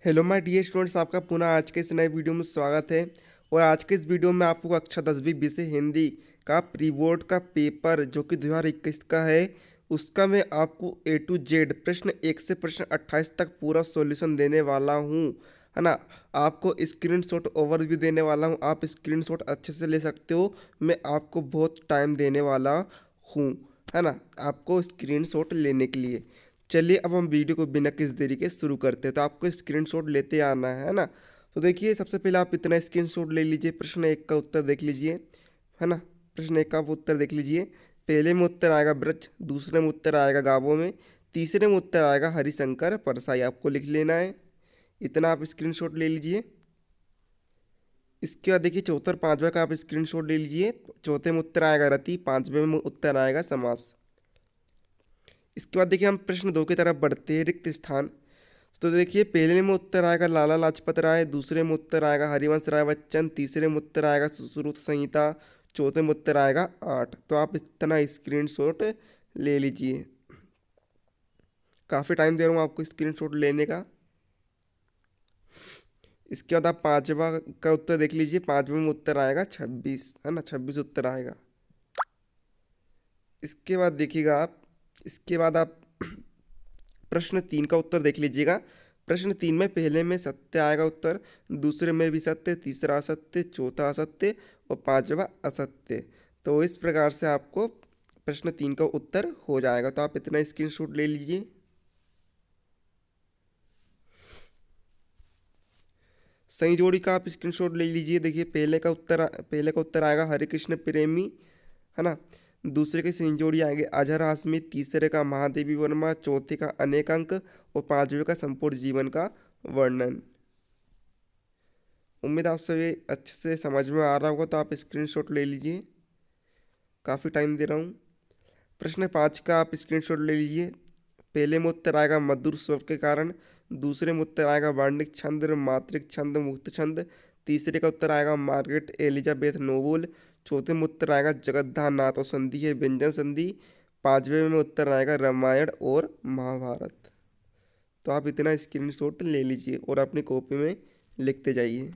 Hello my dear students, आपका पुनः आज के इस नए वीडियो में स्वागत है। और आज के इस वीडियो में आपको कक्षा 10वीं विषय हिंदी का प्री बोर्ड का पेपर जो कि 2021 का है, उसका मैं आपको ए टू जेड प्रश्न 1 से प्रश्न 28 तक पूरा सॉल्यूशन देने वाला हूँ, है ना। आपको स्क्रीनशॉट ओवरव्यू देने वाला हूँ, आप स्क्रीनशॉट अच्छे से ले सकते हो। मैं आपको बहुत टाइम देने वाला हूँ, है ना, आपको स्क्रीनशॉट लेने के लिए। चलिए अब हम वीडियो को बिना किसी देरी के शुरू करते हैं। तो आपको स्क्रीनशॉट लेते आना है ना। तो देखिए, सबसे पहले आप इतना स्क्रीनशॉट ले लीजिए, प्रश्न 1 का उत्तर देख लीजिए, है ना। प्रश्न 1 का उत्तर देख लीजिए। पहले में उत्तर आएगा ब्रज, दूसरे में उत्तर आएगा गाँवों में, तीसरे में उत्तर आएगा हरिशंकर परसाई। आपको लिख लेना है, इतना आप स्क्रीनशॉट ले लीजिए। इसके बाद देखिए चौथा और पाँचवा का आप स्क्रीनशॉट ले लीजिए। चौथे में उत्तर आएगा रति, पाँचवें में उत्तर आएगा समास। इसके बाद देखिए हम प्रश्न 2 की तरफ बढ़ते हैं, रिक्त स्थान। तो देखिए पहले में उत्तर आएगा लाला लाजपत राय, दूसरे में उत्तर आएगा हरिवंश राय बच्चन, तीसरे में उत्तर आएगा सुश्रुत संहिता, चौथे में उत्तर आएगा 8। तो आप इतना स्क्रीनशॉट ले लीजिए। काफ़ी टाइम दे रहा हूँ आपको स्क्रीनशॉट लेने का। इसके बाद आप पांचवा का उत्तर देख लीजिए। पांचवें में उत्तर आएगा 26, है ना, 26 उत्तर आएगा। इसके बाद देखिएगा आप, इसके बाद आप प्रश्न 3 का उत्तर देख लीजिएगा। प्रश्न 3 में पहले में सत्य आएगा उत्तर, दूसरे में भी सत्य, तीसरा असत्य, चौथा असत्य और पांचवा असत्य। तो इस प्रकार से आपको प्रश्न 3 का उत्तर हो जाएगा। तो आप इतना स्क्रीनशॉट ले लीजिए। सही जोड़ी का आप स्क्रीनशॉट ले लीजिए। देखिए पहले का उत्तर आएगा हरे कृष्ण प्रेमी, है ना। दूसरे की सही जोड़ी आएगी अजहर हाशमी, तीसरे का महादेवी वर्मा, चौथे का अनेक अंक और पांचवे का संपूर्ण जीवन का वर्णन। उम्मीद आप सभी अच्छे से समझ में आ रहा होगा। तो आप स्क्रीनशॉट ले लीजिए, काफ़ी टाइम दे रहा हूँ। प्रश्न 5 का आप स्क्रीनशॉट ले लीजिए। पहले में उत्तर आएगा मधुर स्वर के कारण, दूसरे में उत्तर आएगा वार्णिक छंद, मात्रिक छंद, मुक्त छंद, तीसरे का उत्तर आएगा मार्गरेट एलिजाबेथ नोबल, चौथे में उत्तर आएगा जगद्धान नाथ और संधि है व्यंजन संधि, पांचवे में उत्तर आएगा रामायण और महाभारत। तो आप इतना स्क्रीनशॉट ले लीजिए और अपनी कॉपी में लिखते जाइए।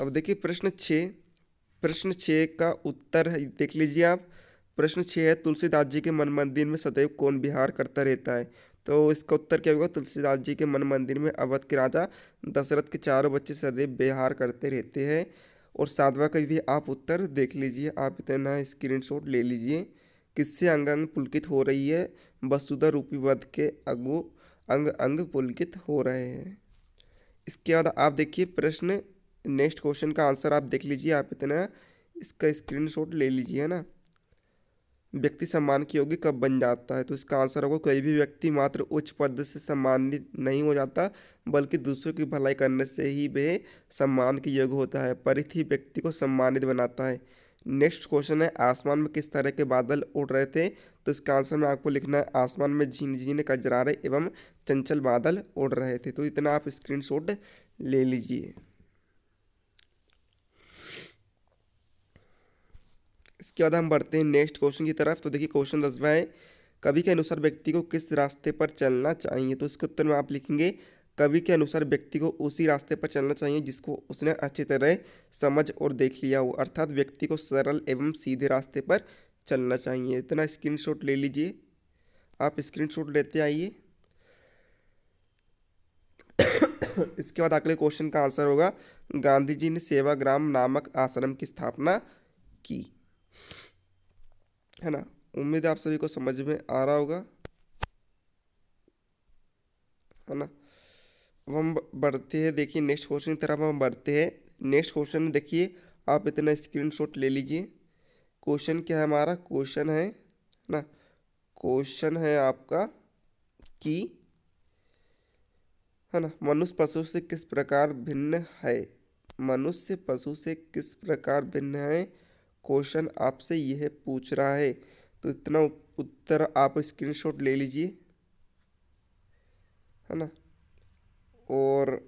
अब देखिए प्रश्न 6 का उत्तर देख लीजिए आप। प्रश्न 6 है तुलसीदास जी के मन मंदिर में सदैव कौन विहार करता रहता है। तो इसका उत्तर क्या होगा, तुलसीदास जी के मन मंदिर में अवध के राजा दशरथ के चारों बच्चे सदैव विहार करते रहते हैं। और सातवां का भी आप उत्तर देख लीजिए, आप इतना स्क्रीनशॉट ले लीजिए। किससे अंग अंग पुलकित हो रही है, वसुधा रूपी वध के अगु अंग अंग पुलकित हो रहे हैं। इसके बाद आप देखिए प्रश्न नेक्स्ट क्वेश्चन का आंसर आप देख लीजिए, आप इतना इसका स्क्रीनशॉट ले लीजिए, है ना। व्यक्ति सम्मान के योग्य कब बन जाता है। तो इसका आंसर होगा कोई भी व्यक्ति मात्र उच्च पद से सम्मानित नहीं हो जाता, बल्कि दूसरों की भलाई करने से ही वह सम्मान के योग्य होता है। परिधि व्यक्ति को सम्मानित बनाता है। नेक्स्ट क्वेश्चन है आसमान में किस तरह के बादल उड़ रहे थे। तो इसका आंसर में आपको लिखना है आसमान में झीन झीन कजरारे एवं चंचल बादल उड़ रहे थे। तो इतना आप स्क्रीनशॉट ले लीजिए। इसके बाद हम बढ़ते हैं नेक्स्ट क्वेश्चन की तरफ। तो देखिए क्वेश्चन 10वां है, कवि के अनुसार व्यक्ति को किस रास्ते पर चलना चाहिए। तो इसके उत्तर में आप लिखेंगे कवि के अनुसार व्यक्ति को उसी रास्ते पर चलना चाहिए जिसको उसने अच्छी तरह समझ और देख लिया हो, अर्थात व्यक्ति को सरल एवं सीधे रास्ते पर चलना चाहिए। इतना स्क्रीनशॉट ले लीजिए, आप स्क्रीनशॉट लेते आइए। इसके बाद अगले क्वेश्चन का आंसर होगा गांधी जी ने सेवाग्राम नामक आश्रम की स्थापना की, है ना। उम्मीद है आप सभी को समझ में आ रहा होगा, है ना। अब हम बढ़ते हैं, देखिए नेक्स्ट क्वेश्चन की तरफ हम बढ़ते हैं। नेक्स्ट क्वेश्चन देखिए, आप इतना स्क्रीनशॉट ले लीजिए। क्वेश्चन क्या है हमारा, क्वेश्चन है ना, क्वेश्चन है आपका कि, है ना, मनुष्य पशु से किस प्रकार भिन्न है। मनुष्य पशु से किस प्रकार भिन्न है, क्वेश्चन आपसे यह पूछ रहा है। तो इतना उत्तर आप स्क्रीनशॉट ले लीजिए, है ना। और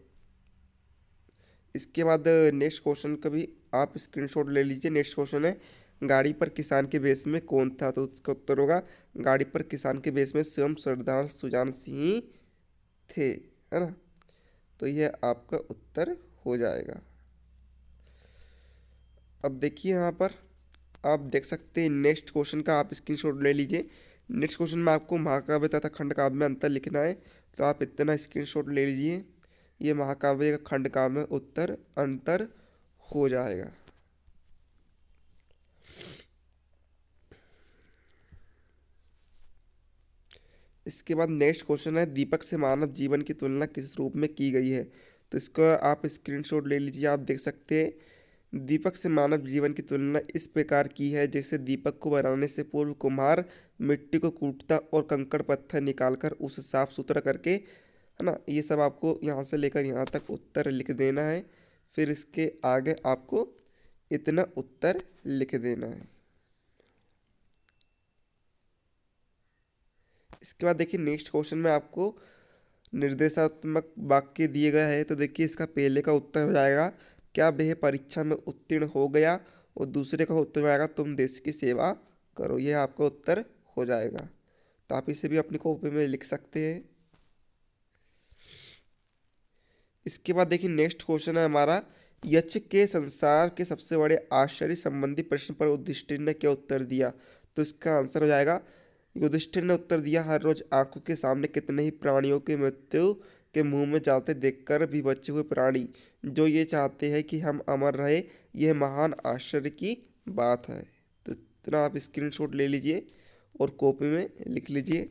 इसके बाद नेक्स्ट क्वेश्चन का भी आप स्क्रीनशॉट ले लीजिए। नेक्स्ट क्वेश्चन है गाड़ी पर किसान के वेश में कौन था? तो उसका उत्तर होगा गाड़ी पर किसान के वेश में स्वयं सरदार सुजान सिंह थे, है ना। तो यह आपका उत्तर हो जाएगा। अब देखिए यहाँ पर आप देख सकते हैं नेक्स्ट क्वेश्चन का आप स्क्रीनशॉट ले लीजिए। नेक्स्ट क्वेश्चन में आपको महाकाव्य तथा खंडकाव्य में अंतर लिखना है, तो आप इतना स्क्रीनशॉट ले लीजिए। ये महाकाव्य का खंडकाव्य में उत्तर अंतर हो जाएगा। इसके बाद नेक्स्ट क्वेश्चन है दीपक से मानव जीवन की तुलना किस रूप में की गई है? तो इसका आप स्क्रीनशॉट ले लीजिए। आप देख सकते हैं दीपक से मानव जीवन की तुलना इस प्रकार की है जैसे दीपक को बनाने से पूर्व कुम्हार मिट्टी को कूटता और कंकड़ पत्थर निकालकर उसे साफ सुथरा करके, है ना। ये सब आपको यहाँ से लेकर यहाँ तक उत्तर लिख देना है। फिर इसके आगे आपको इतना उत्तर लिख देना है। इसके बाद देखिए नेक्स्ट क्वेश्चन में आपको निर्देशात्मक वाक्य दिए गए हैं, तो देखिए इसका पहले का उत्तर हो जाएगा क्या वह परीक्षा में उत्तीर्ण हो गया, और दूसरे का उत्तर हो जाएगा तुम देश की सेवा करो। यह आपका उत्तर हो जाएगा। तो आप इसे भी अपनी कॉपी में लिख सकते हैं। इसके बाद देखिए नेक्स्ट क्वेश्चन है हमारा यक्ष के संसार के सबसे बड़े आश्चर्य संबंधी प्रश्न पर युधिष्ठिर ने क्या उत्तर दिया? तो इसका आंसर हो जाएगा युधिष्ठिर ने उत्तर दिया हर रोज आंखों के सामने कितने ही प्राणियों की मृत्यु के मुंह में जाते देखकर भी बचे हुए प्राणी जो ये चाहते हैं कि हम अमर रहे, यह महान आश्चर्य की बात है। तो इतना आप स्क्रीनशॉट ले लीजिए और कॉपी में लिख लीजिए।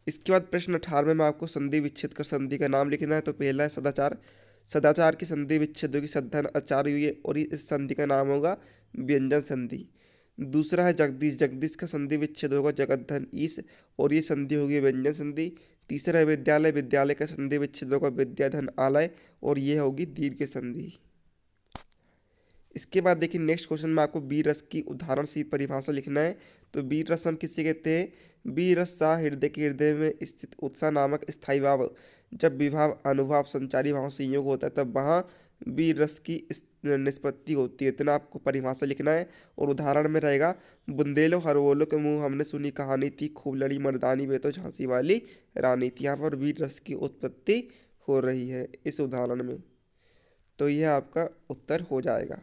इसके बाद प्रश्न 18 में आपको संधि विच्छेद कर संधि का नाम लिखना है। तो पहला है सदाचार। सदाचार की संधि विच्छेद होगी सद्धन आचार्य हुई है और इस संधि का नाम होगा व्यंजन संधि। दूसरा है जगदीश। जगदीश का संधि विच्छेद होगा जगद्धन ईश और ये संधि होगी व्यंजन संधि। तीसरा है विद्यालय। विद्यालय का संधि विच्छेद होगा विद्याधन आलय और ये होगी दीर्घ संधि। इसके बाद देखिए नेक्स्ट क्वेश्चन में आपको वीर रस की उदाहरण सी परिभाषा लिखना है। तो वीर रस हम किसे कहते हैं? वीर रस सा हृदय के हृदय में स्थित उत्साह नामक स्थायी भाव। जब विभाव अनुभाव संचारी भाव संयोग होता है तब वहाँ वीर रस की निष्पत्ति होती है। इतना आपको परिभाषा लिखना है और उदाहरण में रहेगा बुंदेलो हरवोलो के मुंह हमने सुनी कहानी थी, खूब लड़ी मर्दानी वे तो झांसी वाली रानी थी। यहाँ पर वीर रस की उत्पत्ति हो रही है इस उदाहरण में। तो यह आपका उत्तर हो जाएगा।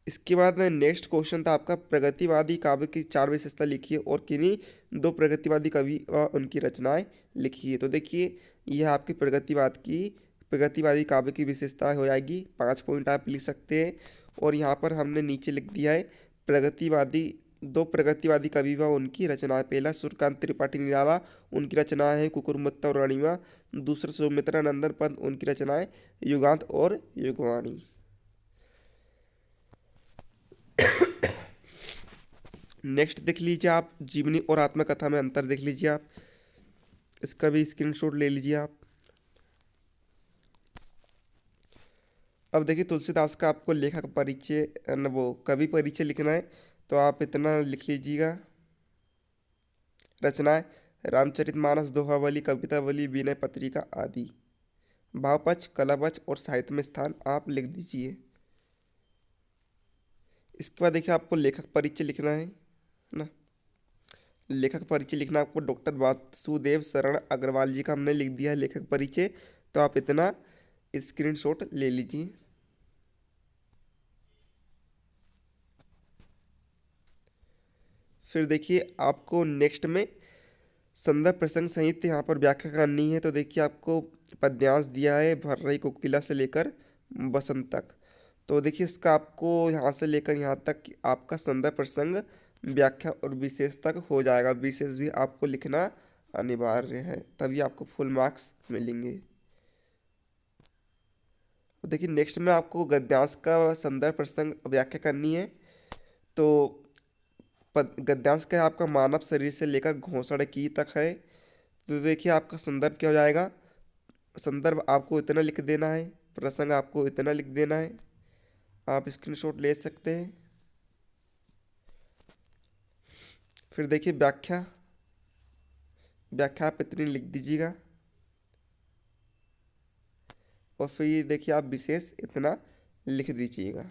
इसके बाद नेक्स्ट क्वेश्चन था आपका प्रगतिवादी काव्य की 4 विशेषता लिखिए और किन्हीं 2 प्रगतिवादी कवि व उनकी रचनाएं लिखिए। तो देखिए यह आपकी प्रगतिवादी काव्य की विशेषता हो जाएगी। 5 पॉइंट आप लिख सकते हैं और यहाँ पर हमने नीचे लिख दिया है प्रगतिवादी 2 प्रगतिवादी कवि व उनकी रचनाएं। पहला सूर्यकांत त्रिपाठी निराला, उनकी रचनाएं हैं कुकुरमुत्ता और रणिमा। दूसरा सौमित्रा नंदन पंत, उनकी रचनाएं युगांत और युगवाणी। नेक्स्ट देख लीजिए आप जीवनी और आत्मकथा में अंतर देख लीजिए आप। इसका भी स्क्रीनशॉट ले लीजिए आप। अब देखिए तुलसीदास का आपको लेखक परिचय न वो कवि परिचय लिखना है। तो आप इतना लिख लीजिएगा। रचनाएं रामचरितमानस, दोहावली, कवितावली, विनय पत्रिका आदि। भावपक्ष, कलापक्ष और साहित्य में स्थान आप लिख दीजिए। इसके बाद देखिए आपको लेखक परिचय लिखना है ना। लेखक परिचय लिखना आपको डॉक्टर वासुदेव शरण अग्रवाल जी का हमने लिख दिया है लेखक परिचय। तो आप इतना स्क्रीनशॉट ले लीजिए। फिर देखिए आपको नेक्स्ट में संदर्भ प्रसंग सहित यहाँ पर व्याख्या करनी है। तो देखिए आपको पद्यांश दिया है भर्रई कोकिला से लेकर बसंत तक। तो देखिए इसका आपको यहाँ से लेकर यहाँ तक आपका संदर्भ प्रसंग व्याख्या और विशेष तक हो जाएगा। विशेष भी आपको लिखना अनिवार्य है, तभी आपको फुल मार्क्स मिलेंगे। देखिए नेक्स्ट में आपको गद्यांश का संदर्भ प्रसंग व्याख्या करनी है। तो गद्यांश का आपका मानव शरीर से लेकर घोंसड़ की तक है। तो देखिए आपका संदर्भ क्या हो जाएगा? संदर्भ आपको इतना लिख देना है, प्रसंग आपको इतना लिख देना है। आप स्क्रीनशॉट ले सकते हैं। फिर देखिए व्याख्या, व्याख्या आप इतनी लिख दीजिएगा और फिर देखिए आप विशेष इतना लिख दीजिएगा।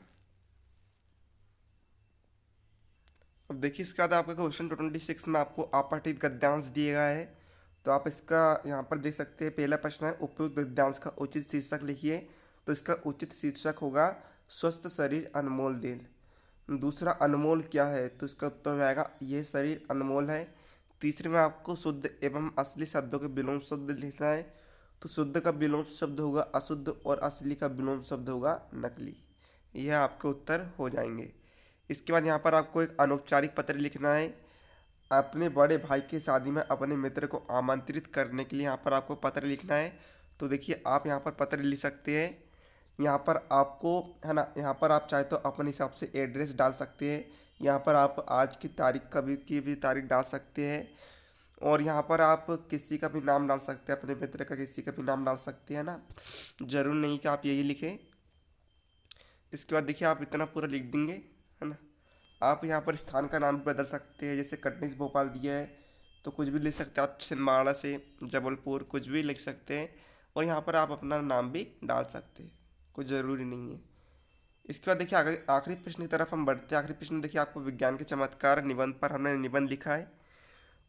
अब देखिए इसके बाद आपका क्वेश्चन 26 में आपको अपठित गद्यांश दिया गया है। तो आप इसका यहाँ पर देख सकते हैं। पहला प्रश्न है उपयुक्त गद्यांश का उचित शीर्षक लिखिए। तो इसका उचित शीर्षक होगा स्वस्थ शरीर अनमोल देन। दूसरा अनमोल क्या है, तो इसका उत्तर हो जाएगा यह शरीर अनमोल है। तीसरे में आपको शुद्ध एवं असली शब्दों के विलोम शब्द लिखना है। तो शुद्ध का विलोम शब्द होगा अशुद्ध और असली का विलोम शब्द होगा नकली। यह आपके उत्तर हो जाएंगे। इसके बाद यहाँ पर आपको एक अनौपचारिक पत्र लिखना है। अपने बड़े भाई की शादी में अपने मित्र को आमंत्रित करने के लिए यहाँ पर आपको पत्र लिखना है। तो देखिए आप यहाँ पर पत्र लिख सकते हैं। यहाँ पर आपको है ना, यहाँ पर आप चाहे तो अपने हिसाब से एड्रेस डाल सकते हैं। यहाँ पर आप आज की तारीख की भी तारीख डाल सकते हैं। और यहाँ पर आप किसी का भी नाम डाल सकते हैं, अपने मित्र का किसी का भी नाम डाल सकते हैं ना, ज़रूर नहीं कि आप यही लिखें। इसके बाद देखिए आप इतना पूरा लिख देंगे, है ना। आप यहाँ पर स्थान का नाम भी बदल सकते हैं। जैसे कटनी से भोपाल दिया है तो कुछ भी लिख सकते हैं आप, छिंदवाड़ा से जबलपुर कुछ भी लिख सकते हैं। और यहाँ पर आप अपना नाम भी डाल सकते हैं, कुछ ज़रूरी नहीं है। इसके बाद देखिए आखिरी प्रश्न की तरफ हम बढ़ते हैं। आखिरी प्रश्न देखिए आपको विज्ञान के चमत्कार निबंध पर हमने निबंध लिखा है।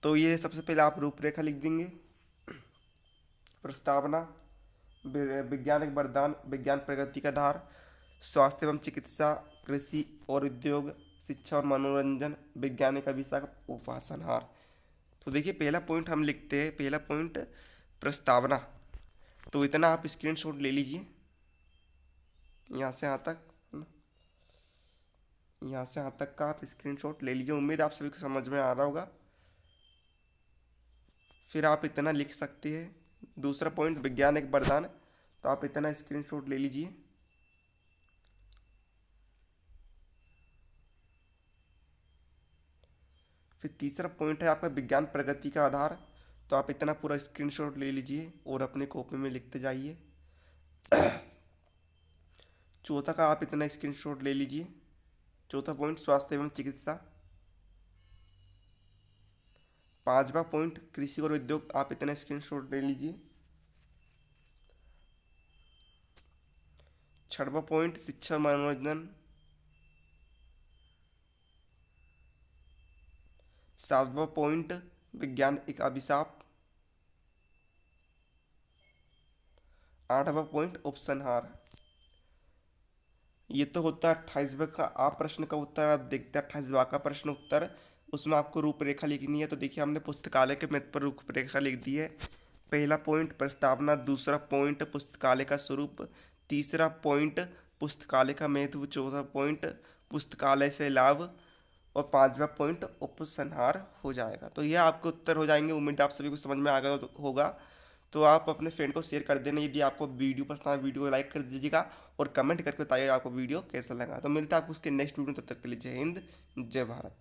तो ये सबसे पहले आप रूपरेखा लिख देंगे। प्रस्तावना, विज्ञान एक वरदान, विज्ञान प्रगति का आधार, स्वास्थ्य एवं चिकित्सा, कृषि और उद्योग, शिक्षा और मनोरंजन, वैज्ञानिक आविष्कार, उपासनहार। तो देखिए पहला पॉइंट हम लिखते हैं। पहला पॉइंट प्रस्तावना। तो इतना आप स्क्रीनशॉट ले लीजिए, यहाँ से यहाँ तक, यहाँ से यहाँ तक का आप स्क्रीनशॉट ले लीजिए। उम्मीद आप सभी को समझ में आ रहा होगा। फिर आप इतना लिख सकते हैं। दूसरा पॉइंट विज्ञान एक वरदान, तो आप इतना स्क्रीनशॉट ले लीजिए। फिर तीसरा पॉइंट है आपका विज्ञान प्रगति का आधार, तो आप इतना पूरा स्क्रीनशॉट ले लीजिए और अपने कॉपी में लिखते जाइए। चौथा का आप इतना स्क्रीनशॉट ले लीजिए। चौथा पॉइंट स्वास्थ्य एवं चिकित्सा। पांचवा पॉइंट कृषि और उद्योग, आप इतना स्क्रीनशॉट ले लीजिए। छठवां पॉइंट शिक्षा और मनोरंजन। सातवां पॉइंट विज्ञान एक अभिशाप। आठवां पॉइंट उपसंहार। ये तो होता है 28वां का आप प्रश्न का उत्तर। आप देखते हैं 28वां का प्रश्न उत्तर, उसमें आपको रूपरेखा लिखनी है। तो देखिए हमने पुस्तकालय के महत्व पर रूपरेखा लिख दी है। पहला पॉइंट प्रस्तावना, दूसरा पॉइंट पुस्तकालय का स्वरूप, तीसरा पॉइंट पुस्तकालय का महत्व, चौथा पॉइंट पुस्तकालय से लाभ और पांचवा पॉइंट उपसंहार हो जाएगा। तो यह आपके उत्तर हो जाएंगे। उम्मीद आप सभी को समझ में आ गया होगा। तो आप अपने फ्रेंड को शेयर कर देना। यदि आपको वीडियो पसंद आए वीडियो को लाइक कर दीजिएगा और कमेंट करके बताइए आपको वीडियो कैसा लगा। तो मिलता है आपको उसके नेक्स्ट वीडियो, तब तक के लिए जय हिंद, जय भारत।